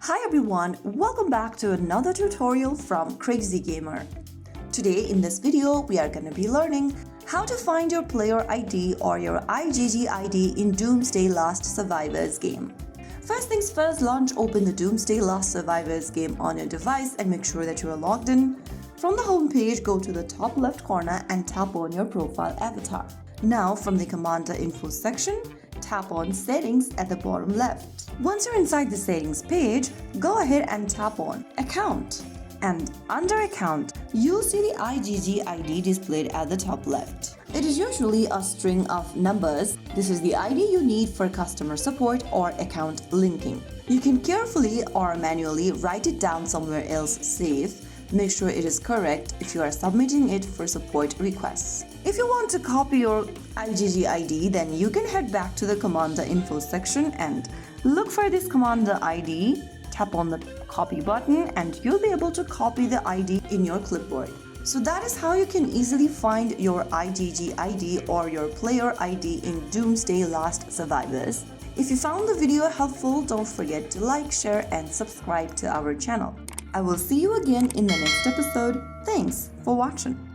Hi everyone, welcome back to another tutorial from Crazy Gamer. Today in this video, we are going to be learning how to find your player ID or your IGG ID in Doomsday Last Survivors game. First things first, open the Doomsday Last Survivors game on your device and make sure that you are logged in. From the home page, go to the top left corner and tap on your profile avatar. Now from the Commander Info section, tap on Settings at the bottom left. Once you're inside the settings page, go ahead and tap on Account. And under Account, you'll see the IGG ID displayed at the top left. It is usually a string of numbers. This is the ID you need for customer support or account linking. You can carefully or manually write it down somewhere else safe. Make sure it is correct if you are submitting it for support requests. If you want to copy your IGG ID, then you can head back to the Commander Info section and look for this Commander ID, tap on the copy button, and you'll be able to copy the ID in your clipboard. So that is how you can easily find your IGG ID or your player ID in Doomsday Last Survivors. If you found the video helpful, don't forget to like, share, and subscribe to our channel. I will see you again in the next episode. Thanks for watching.